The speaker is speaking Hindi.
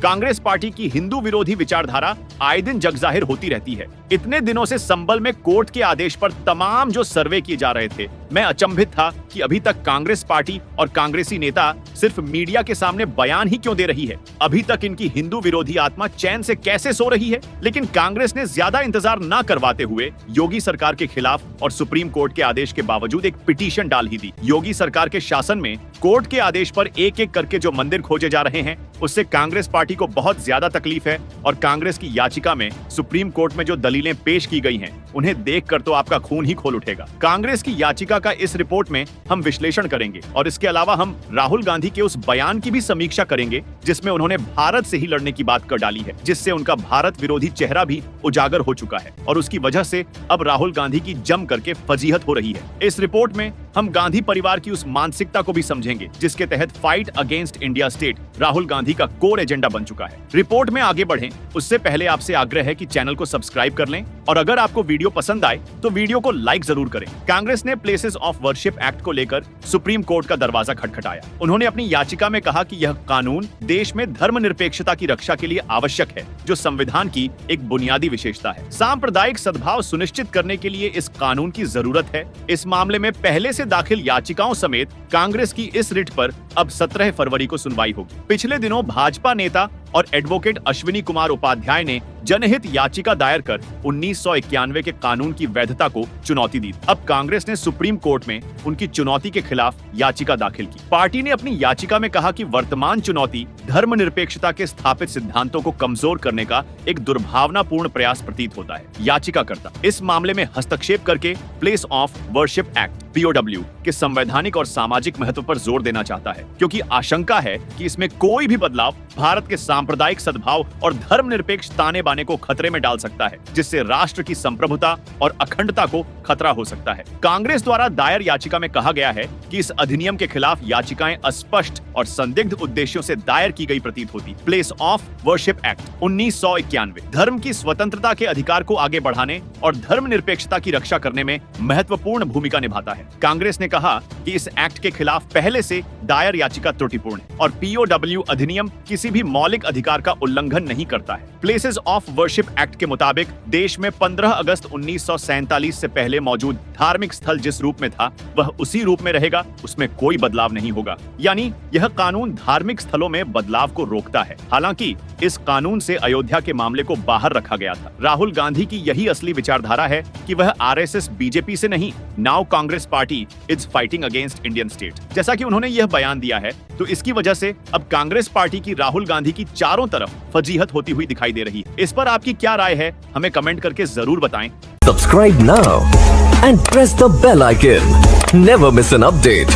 कांग्रेस पार्टी की हिंदू विरोधी विचारधारा आए दिन जगजाहिर होती रहती है। इतने दिनों से संबल में कोर्ट के आदेश पर तमाम जो सर्वे किए जा रहे थे, मैं अचंभित था कि अभी तक कांग्रेस पार्टी और कांग्रेसी नेता सिर्फ मीडिया के सामने बयान ही क्यों दे रही है। अभी तक इनकी हिंदू विरोधी आत्मा चैन से कैसे सो रही है। लेकिन कांग्रेस ने ज्यादा इंतजार न करवाते हुए योगी सरकार के खिलाफ और सुप्रीम कोर्ट के आदेश के बावजूद एक पिटीशन डाल ही दी। योगी सरकार के शासन में कोर्ट के आदेश पर एक एक करके जो मंदिर खोजे जा रहे हैं, उससे कांग्रेस पार्टी को बहुत ज्यादा तकलीफ है और कांग्रेस की याचिका में सुप्रीम कोर्ट में जो दलीलें पेश की गई हैं, उन्हें देखकर तो आपका खून ही खोल उठेगा। कांग्रेस की याचिका का इस रिपोर्ट में हम विश्लेषण करेंगे और इसके अलावा हम राहुल गांधी के उस बयान की भी समीक्षा करेंगे जिसमें उन्होंने भारत से ही लड़ने की बात कर डाली है, जिससे उनका भारत विरोधी चेहरा भी उजागर हो चुका है और उसकी वजह से अब राहुल गांधी की जम करके फजीहत हो रही है। इस रिपोर्ट में हम गांधी परिवार की उस मानसिकता को भी समझेंगे जिसके तहत fight against India state Rahul Gandhi का कोर एजेंडा बन चुका है। रिपोर्ट में आगे बढ़ें उससे पहले आपसे आग्रह है कि चैनल को सब्सक्राइब कर लें और अगर आपको वीडियो पसंद आए तो वीडियो को लाइक जरूर करें। कांग्रेस ने प्लेसेस ऑफ वर्शिप एक्ट को लेकर सुप्रीम कोर्ट का दरवाजा खटखटाया। उन्होंने अपनी याचिका में कहा कि यह कानून देश में धर्मनिरपेक्षता की रक्षा के लिए आवश्यक है, जो संविधान की एक बुनियादी विशेषता है। सांप्रदायिक सद्भाव सुनिश्चित करने के लिए इस कानून की जरूरत है। इस मामले में पहले से दाखिल याचिकाओं समेत कांग्रेस की इस रिट पर अब 17 फरवरी को सुनवाई होगी। पिछले दिनों भाजपा नेता और एडवोकेट अश्विनी कुमार उपाध्याय ने जनहित याचिका दायर कर 1991 के कानून की वैधता को चुनौती दी। अब कांग्रेस ने सुप्रीम कोर्ट में उनकी चुनौती के खिलाफ याचिका दाखिल की। पार्टी ने अपनी याचिका में कहा कि वर्तमान चुनौती धर्मनिरपेक्षता के स्थापित सिद्धांतों को कमजोर करने का एक दुर्भावनापूर्ण प्रयास प्रतीत होता है। याचिकाकर्ता इस मामले में हस्तक्षेप करके place of worship act POW के संवैधानिक और सामाजिक महत्व पर जोर देना चाहता है, क्योंकि आशंका है कि इसमें कोई भी बदलाव भारत के सांप्रदायिक सद्भाव और धर्मनिरपेक्ष ताने बाने को खतरे में डाल सकता है, जिससे राष्ट्र की संप्रभुता और अखंडता को खतरा हो सकता है। कांग्रेस द्वारा दायर याचिका में कहा गया है कि इस अधिनियम के खिलाफ याचिकाएं अस्पष्ट और संदिग्ध उद्देश्यों से दायर की गई प्रतीत होती। प्लेस ऑफ वर्शिप एक्ट 1991 धर्म की स्वतंत्रता के अधिकार को आगे बढ़ाने और धर्मनिरपेक्षता की रक्षा करने में महत्वपूर्ण भूमिका निभाता है। कांग्रेस ने कहा कि इस एक्ट के खिलाफ पहले से दायर याचिका त्रुटिपूर्ण है और POW अधिनियम किसी भी मौलिक अधिकार का उल्लंघन नहीं करता है। प्लेसेस ऑफ वर्शिप एक्ट के मुताबिक देश में 15 अगस्त 1947 से पहले मौजूद धार्मिक स्थल जिस रूप में था वह उसी रूप में रहेगा, उसमें कोई बदलाव नहीं होगा। यानी यह कानून धार्मिक स्थलों में बदलाव को रोकता है। हालांकि इस कानून से अयोध्या के मामले को बाहर रखा गया था। राहुल गांधी की यही असली विचारधारा है कि वह RSS BJP से नहीं, now Congress party is fighting against Indian state. जैसा कि उन्होंने यह बयान दिया है, तो इसकी वजह से अब कांग्रेस पार्टी की राहुल गांधी की चारों तरफ फजीहत होती हुई दिखाई दे रही है। इस पर आपकी क्या राय है, हमें कमेंट करके जरूर बताएं। Subscribe now and press the bell icon. Never miss an update.